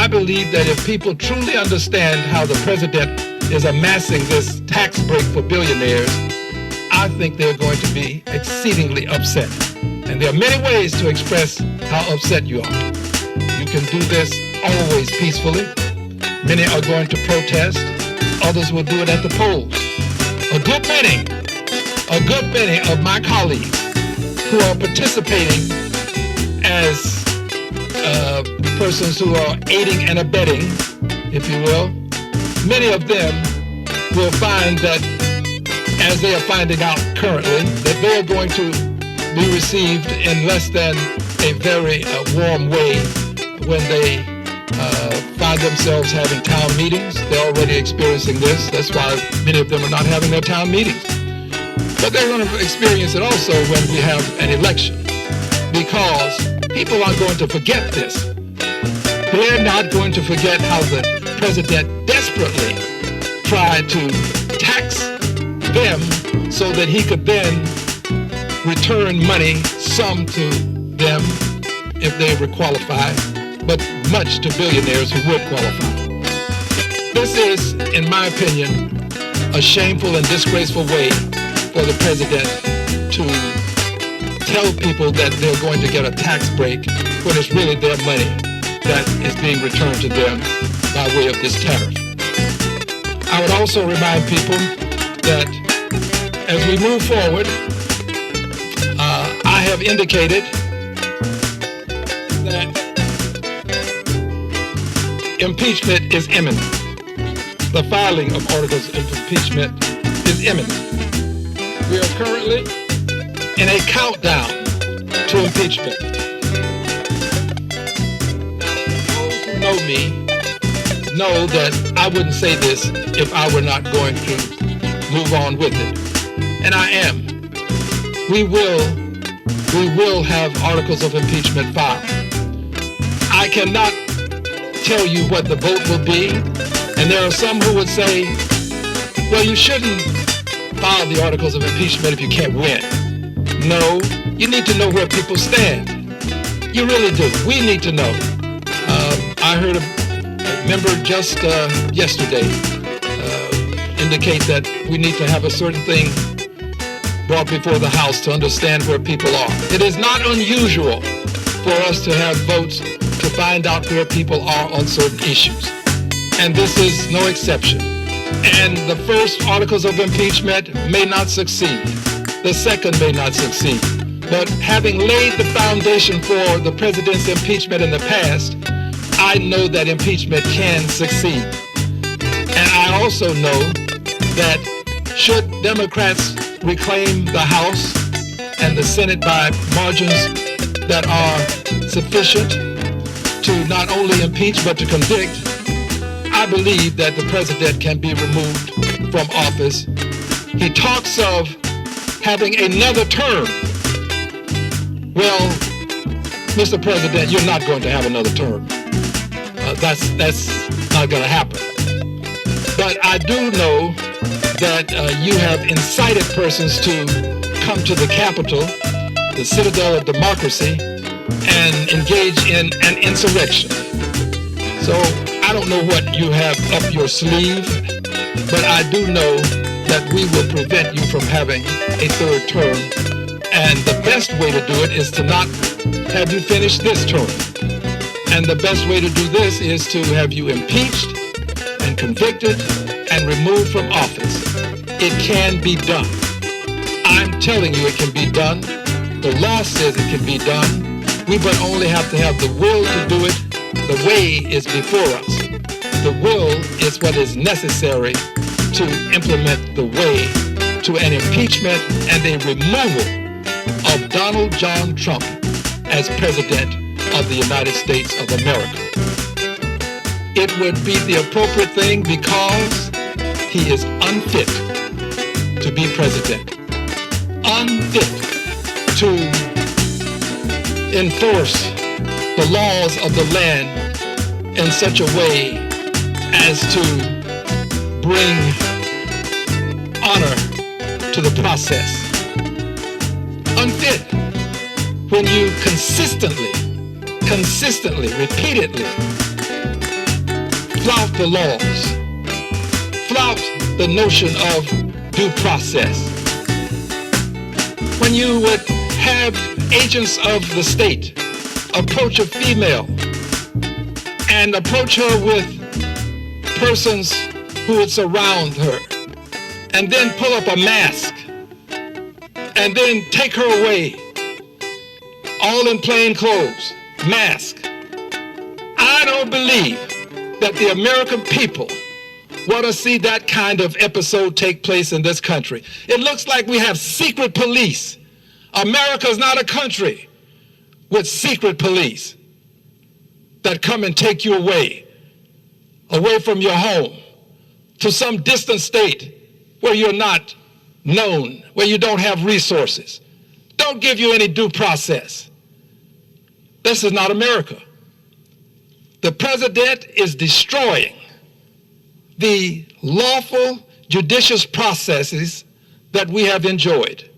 believe that if people truly understand how the president is amassing this tax break for billionaires, I think they're going to be exceedingly upset. And there are many ways to express how upset you are. You can do this always peacefully. Many are going to protest. Others will do it at the polls. A good many of my colleagues who are participating as persons who are aiding and abetting, if you will, many of them will find that, as they are finding out currently, that they are going to be received in less than a very warm way when they find themselves having town meetings. They're already experiencing this. That's why many of them are not having their town meetings. But they're going to experience it also when we have an election, because people are going to forget this. They're not going to forget how the president desperately tried to tax them so that he could then return money, some to them if they were qualified, but much to billionaires who would qualify. This is, in my opinion, a shameful and disgraceful way for the president to tell people that they're going to get a tax break when it's really their money that is being returned to them by way of this tariff. I would also remind people that as we move forward, I have indicated that impeachment is imminent. The filing of articles of impeachment is imminent. We are currently in a countdown to impeachment. Those who know me know that I wouldn't say this if I were not going to move on with it. And I am. We will have articles of impeachment filed. I cannot tell you what the vote will be, and there are some who would say, well, you shouldn't file the articles of impeachment if you can't win. No, you need to know where people stand. You really do. We need to know. I heard a member just yesterday indicate that we need to have a certain thing brought before the House to understand where people are. It is not unusual for us to have votes to find out where people are on certain issues. And this is no exception. And the first articles of impeachment may not succeed. The second may not succeed. But having laid the foundation for the president's impeachment in the past, I know that impeachment can succeed. And I also know that should Democrats reclaim the House and the Senate by margins that are sufficient to not only impeach but to convict, I believe that the president can be removed from office. He talks of having another term. Well, Mr. President, you're not going to have another term. That's not going to happen. But I do know that you have incited persons to come to the Capitol, the citadel of democracy, and engage in an insurrection. So I don't know what you have up your sleeve, but I do know that we will prevent you from having a third term. And the best way to do it is to not have you finish this term. And the best way to do this is to have you impeached and convicted and removed from office. It can be done. I'm telling you it can be done. The law says it can be done. We but only have to have the will to do it. The way is before us. The will is what is necessary to implement the way to an impeachment and a removal of Donald John Trump as President of the United States of America. It would be the appropriate thing because he is unfit to be president, unfit to enforce the laws of the land in such a way as to bring honor to the process. Unfit when you consistently, repeatedly flout the laws, flout the notion of due process. When you would have agents of the state approach a female and approach her with persons who would surround her and then pull up a mask and then take her away, all in plain clothes, mask. I don't believe that the American people want to see that kind of episode take place in this country. It looks like we have secret police. America's not a country with secret police that come and take you away from your home to some distant state where you're not known, where you don't have resources. Don't give you any due process. This is not America. The president is destroying the lawful judicious processes that we have enjoyed.